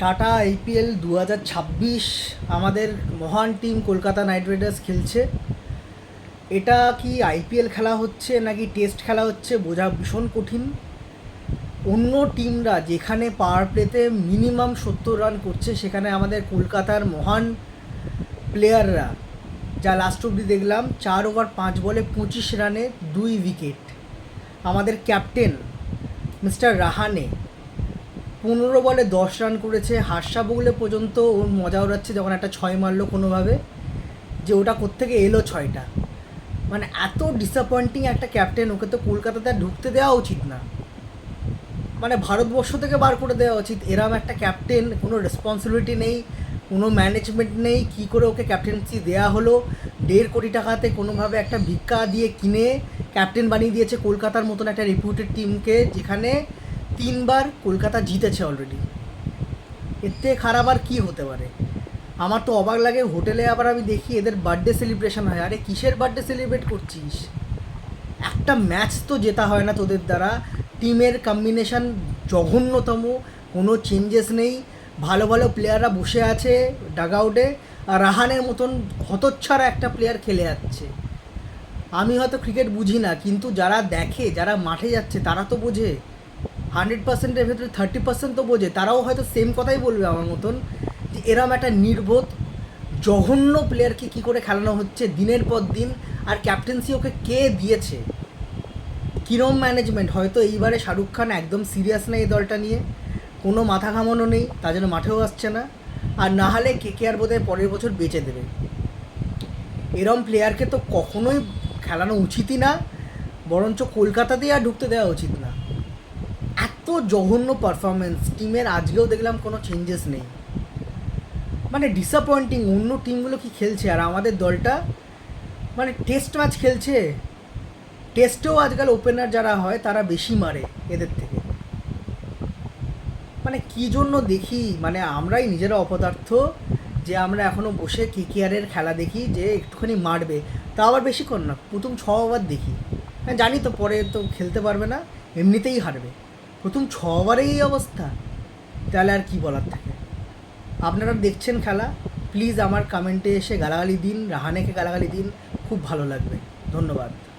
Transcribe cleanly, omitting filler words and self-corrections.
Tata IPL 2026 আমাদের মহান team Kolkata night Riders খেলছে। এটা কি আইপিএল খেলা হচ্ছে নাকি টেস্ট খেলা হচ্ছে বোঝা ভীষণ কঠিন। অন্য টিমরা যেখানে পাওয়ার প্লেতে মিনিমাম 70 রান করছে, সেখানে আমাদের কলকাতার মহান প্লেয়াররা যা লাস্ট অবধি দেখলাম 4 ওভার 5 বলে 25 রানে 2 উইকেট। আমাদের ক্যাপ্টেন মিস্টার রাহানে 15 বলে 10 রান করেছে। হার্ষা বগলে পর্যন্ত ওর মজা ওড়াচ্ছে যখন একটা 6 মারলো কোনোভাবে, যে ওটা কোত্থেকে এলো 6টা। মানে এত ডিসঅ্যাপয়েন্টিং একটা ক্যাপ্টেন, ওকে তো কলকাতাতে আর ঢুকতে দেওয়া উচিত না, মানে ভারতবর্ষ থেকে বার করে দেওয়া উচিত। এরম একটা ক্যাপ্টেন, কোনো রেসপন্সিবিলিটি নেই, কোনো ম্যানেজমেন্ট নেই, কী করে ওকে ক্যাপ্টেন্সি দেওয়া হলো। 1.5 কোটি টাকাতে কোনোভাবে একটা ভিক্ষা দিয়ে কিনে ক্যাপ্টেন বানিয়ে দিয়েছে কলকাতার মতন একটা রেপুটেড টিমকে, যেখানে 3বার কলকাতা জিতেছে অলরেডি। এর থেকে খারাপ আর কী হতে পারে। আমার তো অবাক লাগে, হোটেলে আবার আমি দেখি এদের বার্থডে সেলিব্রেশন হয়। আরে কিসের বার্থডে সেলিব্রেট করছিস? একটা ম্যাচ তো জেতা হয় না তোদের দ্বারা। টিমের কম্বিনেশন জঘন্যতম, কোনো চেঞ্জেস নেই, ভালো ভালো প্লেয়াররা বসে আছে ডাগ আউটে, আর রাহানের মতন হতচ্ছাড়া একটা প্লেয়ার খেলে যাচ্ছে। আমি হয়তো ক্রিকেট বুঝি না, কিন্তু যারা দেখে, যারা মাঠে যাচ্ছে, তারা তো বোঝে। 100%-এর ভেতরে 30% তো বোঝে। তারাও হয়তো সেম কথাই বলবে আমার মতন, যে এরম একটা নির্বোধ জঘন্য প্লেয়ারকে কী করে খেলানো হচ্ছে দিনের পর দিন। আর ক্যাপ্টেন্সি ওকে কে দিয়েছে? কিরম ম্যানেজমেন্ট? হয়তো এইবারে শাহরুখ খান একদম সিরিয়াস নেই এই দলটা নিয়ে, কোনো মাথা ঘামানো নেই, তার জন্য মাঠেও আসছে না। আর না হলে কেকেআর বোধহয় পরের বছর বেচে দেবে। এরম প্লেয়ারকে তো কখনোই খেলানো উচিতই না, বরঞ্চ কলকাতাতেই আর ঢুকতে দেওয়া উচিত না। এত জঘন্য পারফরমেন্স টিমের, আজকেও দেখলাম কোনো চেঞ্জেস নেই। মানে ডিসঅ্যাপয়েন্টিং। অন্য টিমগুলো কি খেলছে আর আমাদের দলটা মানে টেস্ট ম্যাচ খেলছে। টেস্টেও আজকাল ওপেনার যারা হয় তারা বেশি মারে এদের থেকে। মানে কী জন্য দেখি, মানে আমরাই নিজেরা অপদার্থ যে আমরা এখনও বসে কেকেআরের খেলা দেখি, যে একটুখানি মারবে, তা আবার বেশিক্ষণ না, প্রথম 6 ওভার দেখি। হ্যাঁ জানি তো পরে তো খেলতে পারবে না, এমনিতেই হারবে। প্রথম 6 ওভারেই এই অবস্থা, তাহলে আর কি বলার থাকে। আপনারা দেখছেন খেলা, প্লিজ আমার কমেন্টে এসে গালাগালি দিন, রাহানেকে গালাগালি দিন, খুব ভালো লাগবে। ধন্যবাদ।